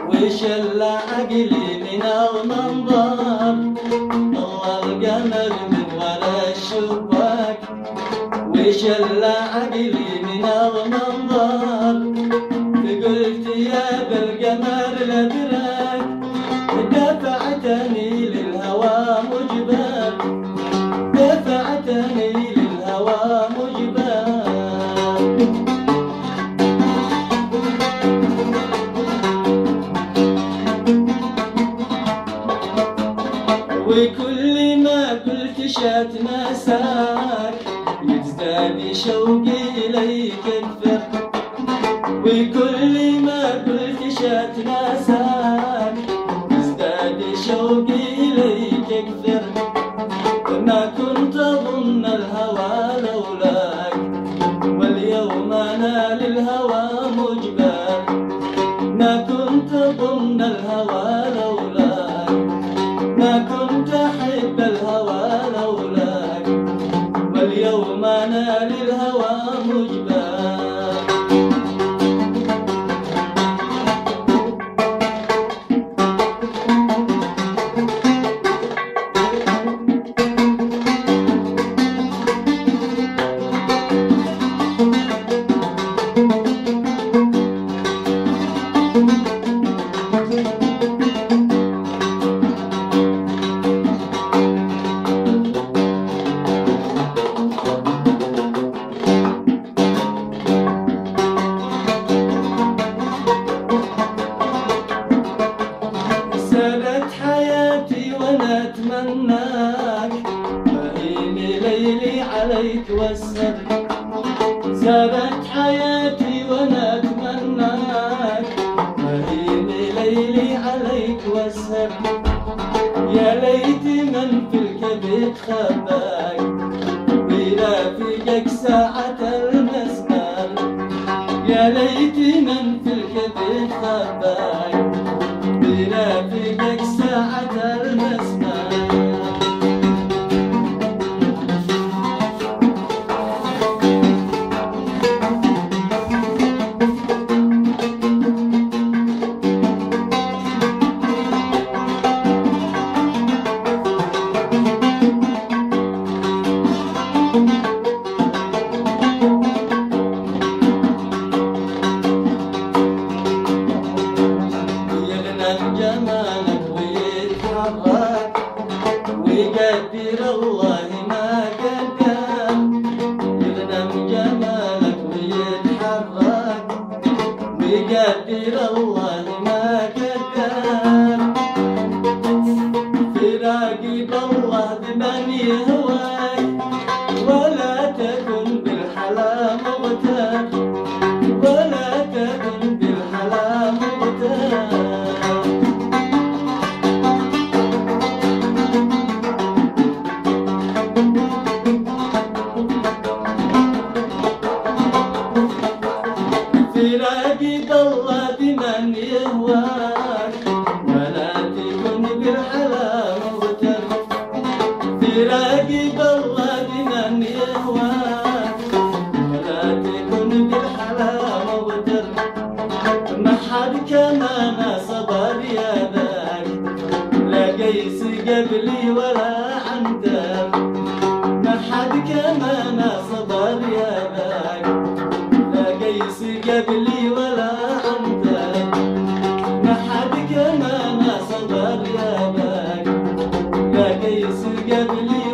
وشل عقلي من المنظر، طلع القمر من ورا الشباك وشل عقلي من المنظر. فقلت يا بالقمر لدراك، دفعتني للهوى مجبر، دفعتني للهوى مجبر. وكل ما قلت شاتناساك يزداد شوقي إليك أكثر، وكل ما قلت شاتناساك يزداد شوقي إليك أكثر. ما كنت أظن الهوى لولاك، واليوم أنا للهوى مجبر. ما كنت أظن الهوى لولاك، ما كنت أحب الهوى لولاك، واليوم أنا للهوى مجبر. سالت حياتي وانا اتمناك، فهيني ليلي عليك والسر. سالت حياتي وانا اتمناك، فهيني ليلي عليك والسر. يا ليت من في الكبد خباك، ويرافقك ساعة المسمار. يا ليت من في الكبد خباك، برافقك ساعة المسمار. جمالك ويتحرك ويقدر الله ما قدر. يغنم جمالك ويتحرك ويقدر الله ما قدر. فراقي بالله بمن يهواك، ولا تكن بالحلا مغتر، ولا تكن بالحلا مغتر. فراقي بالله بمن يهواك، ولا تكن بالحلا مغتر. فراقي بالله بمن يهواك، ولا تكن بالحلا مغتر. ما حد كمان صبر يا ذاك، لا قيس قبلي ولا عنتر. ما حد كمان صبر يا ذاك، لا قيس قبلي ولا عنتر. قبلي